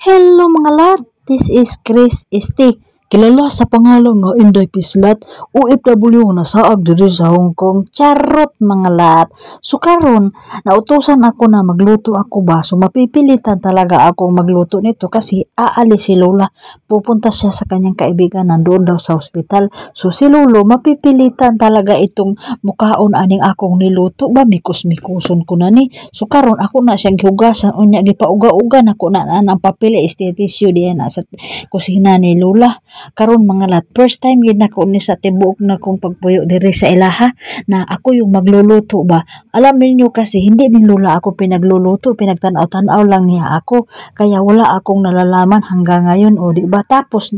Hello mga lat, this is Chris Este. Kilala sa pangalan nga Inday Pislat, OFW nga nasaag diri sa Hong Kong. Charot mga lat. So karon, nautusan ako na magluto ako ba? So mapipilitan talaga akong magluto nito kasi aalis si Lola. Pupunta siya sa kanyang kaibigan nandoon daw sa ospital. So si Lolo mapipilitan talaga itong mukaon aning akong niluto ba? Mikos-mikuson ko na ni. So karon ako na siyang gihugasan unya gipauga-uga nako na ang papel estetisyo diyan na sa kusina ni Lola. Karon mga lat, first time gid nako ni sa tibuok na kong pagpuyo diri sa ilaha na ako yung magluluto ba. Alam niyo kasi hindi ni Lola ako pinagluluto, pinagtanaw-tanaw lang niya ako kaya wala akong nalalaman hanggang ngayon o di ba. Tapos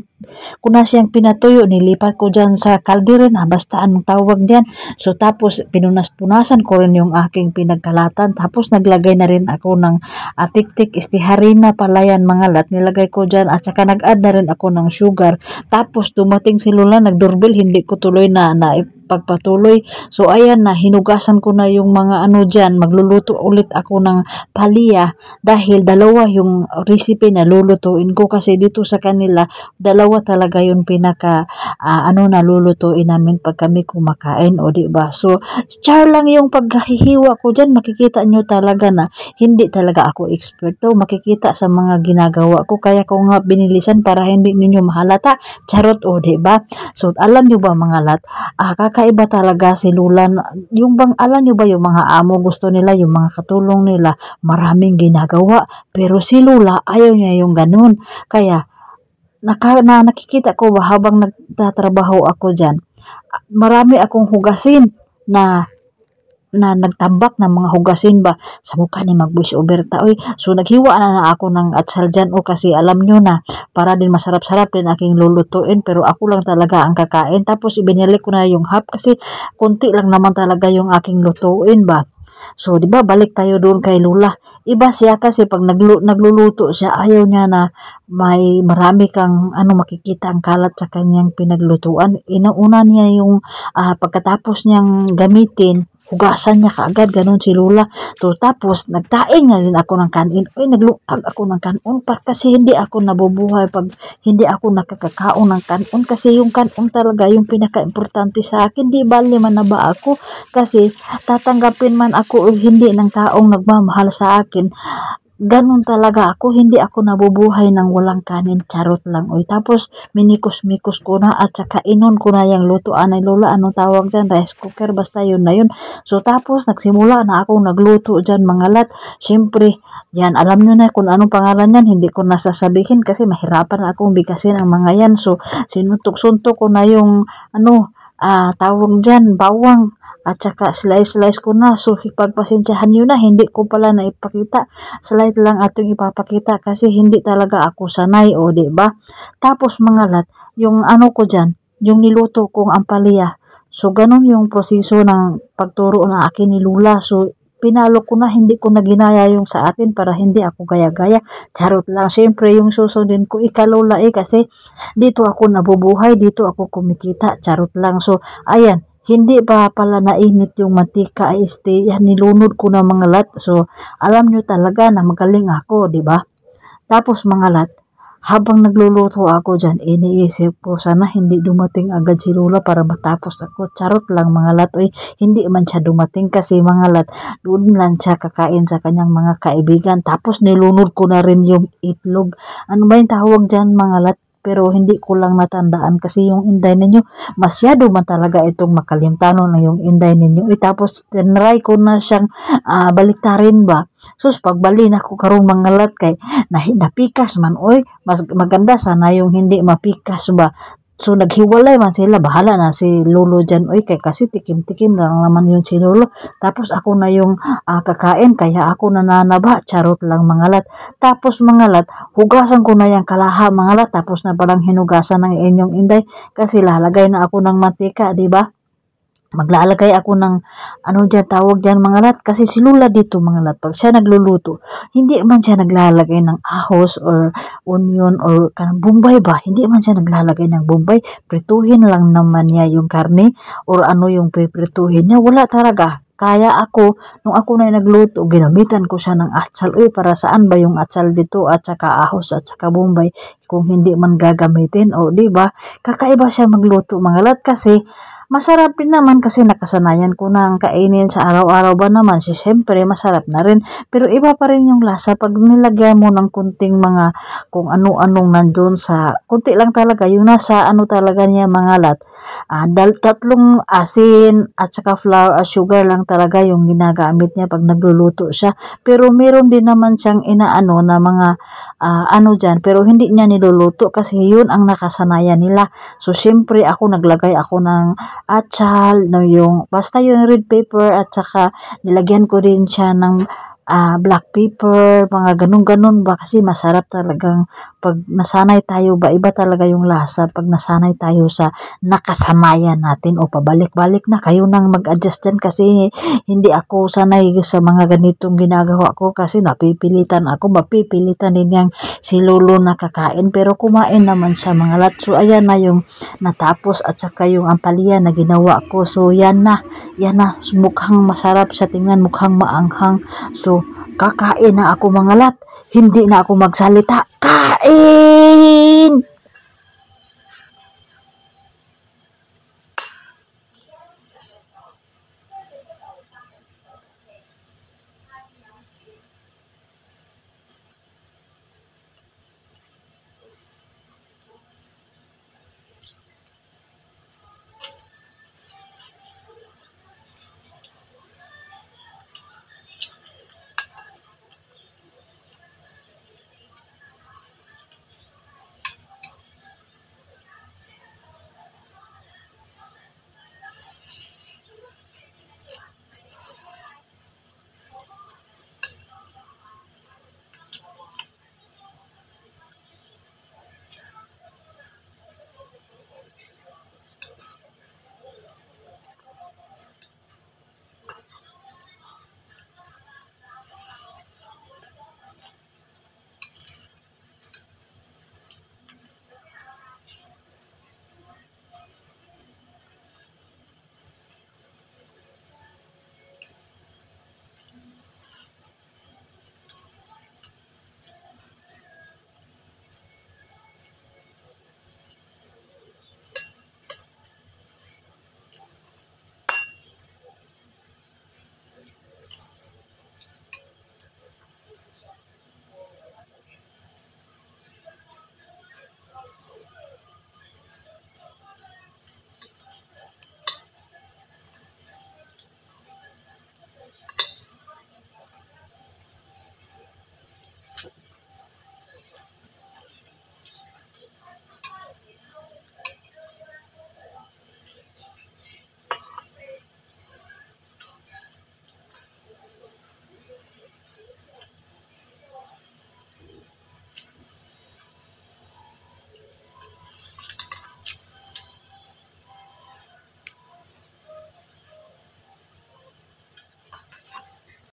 kuna siyang pinatuyo nilipat ko diyan sa kaldero na basta anong tawag diyan. So tapos pinunas-punasan ko rin yung aking pinagkalatan tapos naglagay na rin ako ng tik-tik istiharina pala yan mga lat, nilagay ko diyan at saka nag-add na rin ako ng sugar. Tapos dumating si Lola, nagdoorbell, hindi ko tuloy na pagpatuloy. So ayan na, hinugasan ko na yung mga ano dyan, magluluto ulit ako ng palya dahil dalawa yung recipe na lulutuin ko kasi dito sa kanila, dalawa talaga yung pinaka na lulutuin namin pag kami kumakain o di ba. So char lang yung paghihiwa ko dyan, makikita nyo talaga na hindi talaga ako eksperto, makikita sa mga ginagawa ko kaya ko nga binilisan para hindi ninyo mahalata. Charot o di ba. So alam nyo ba mga lat, kakaiba talaga si Lola. Yung bang alam nyo ba yung mga amo gusto nila, yung mga katulong nila maraming ginagawa pero si Lola ayaw niya yung ganun. Kaya nakikita ko ba habang nagtatrabaho ako dyan, marami akong hugasin na nagtambak ng mga hugasin ba sa mukha ni mag-voice over ta. Oy, so naghiwa na ako ng atsal dyan o kasi alam nyo na para din masarap-sarap din aking lulutuin pero ako lang talaga ang kakain. Tapos ibinalik ko na yung half kasi konti lang naman talaga yung aking lutuin ba. So, di ba, balik tayo doon kay Lola. Iba siya kasi pag nagluluto siya, ayaw niya na may marami kang makikita ang kalat sa kanyang pinaglutuan. Inauna niya yung pagkatapos niyang gamitin, hugasan niya kaagad, ganun si Lola. So, tapos, nagtaing na rin ako ng kanin. Ay, naglukag ako ng kanon pa kasi hindi ako nabubuhay pag hindi ako nakakakaon ng kanon kasi yung kanon talaga yung pinaka-importante sa akin. Di bali man na ba ako kasi tatanggapin man ako o hindi ng taong nagmamahal sa akin. Ganun talaga ako, hindi ako nabubuhay ng walang kanin, charot lang. Oy, tapos minikos-mikos ko na at saka inon ko na yung lutoan ni Lola, anong tawag dyan, rice cooker, basta yun na yun. So tapos nagsimula na akong nagluto dyan mga lat. Siyempre, yan, alam nyo na kung anong pangalan yan, hindi ko nasasabihin kasi mahirapan akong bigkasin ang mga yan. So sinuntok-suntok ko na yung tawag dyan, bawang at saka slice ko na. So pagpasensyahan nyo na, hindi ko pala na ipakita, slide lang atong ipapakita kasi hindi talaga ako sanay o di ba. Tapos mga lat, yung ko dyan, yung niluto kong ampalaya, so ganun yung proseso ng pagturo na akin ni Lola. So pinalo ko na, hindi ko na ginaya yung sa atin para hindi ako gaya-gaya. Charot lang. Siyempre, yung susundin ko, Lola kasi dito ako nabubuhay, dito ako kumikita. Charot lang. So, ayan, hindi pa pala nainit yung mantika yan nilunod ko na mga lat. So, alam nyo talaga na magaling ako, di ba? Tapos mga lat, habang nagluluto ako dyan, iniisip ko sana hindi dumating agad si Lola para matapos ako. Charot lang mga lat. Oy, hindi man siya dumating kasi mga lat, doon lang siya kakain sa kanyang mga kaibigan. Tapos nilunod ko na rin yung itlog. Ano ba yung tawag dyan mga lat? Pero hindi ko lang natandaan kasi yung inday ninyo, masyado man talaga itong makalimtano na yung inday ninyo. Tapos tinry ko na siyang baliktarin ba. Sus, pagbali na ko karong mga lat kay napikas man. Oy, mas maganda sana yung hindi mapikas ba. So naghiwalay man sila, bahala na si Lolo dyan. Oy, kay kasi tikim-tikim lang naman yun si Lolo. Tapos ako na yung kakain, kaya ako nananaba. Charot lang mga lat. Tapos mga lat, hugasan ko na yung kalaha mga lat. Tapos na parang hinugasan ng inyong inday kasi lalagay na ako ng mantika, di ba? Maglalagay ako ng dyan tawag dyan mga lat kasi si Lola dito mga lat pag siya nagluluto hindi man siya naglalagay ng ahos or onion or bombay ba, hindi man siya naglalagay ng bombay, prituhin lang naman niya yung karne or yung piprituhin niya, wala talaga Kaya ako, nung ako na nagluto, ginamitan ko siya ng atsal. Uy, para saan ba yung atsal dito at saka ahos at saka bombay kung hindi man gagamitin? O, di ba? Kakaiba siya magluto mga lat kasi masarap din naman kasi nakasanayan ko nang kainin sa araw-araw ba naman. Siyempre, masarap na rin. Pero iba pa rin yung lasa pag nilagyan mo ng kunting mga kung ano-anong nandun sa, kunti lang talaga, yung nasa ano talaga niya mga lat. Tatlong asin at saka flour at sugar lang talaga yung ginagamit niya pag nagluluto siya. Pero meron din naman siyang inaano na mga ano dyan, pero hindi niya niluluto kasi yun ang nakasanayan nila. So, syempre ako naglagay ako ng atsal, no, yung, basta yung red pepper at saka nilagyan ko din siya ng black pepper, mga ganun-ganun ba kasi masarap talagang pag nasanay tayo ba, iba talaga yung lasa pag nasanay tayo sa nakasanayan natin o pabalik-balik na kayo nang mag-adjust dyan kasi hindi ako sanay sa mga ganitong ginagawa ko kasi mapipilitan din yung si Lolo na kakain pero kumain naman siya mga lat. So ayan na yung natapos at saka yung ampalaya na ginawa ko. So yan na. So, mukhang masarap siya tingnan, mukhang maanghang. So kakain na ako mga lat. Hindi na ako magsalita. Kain!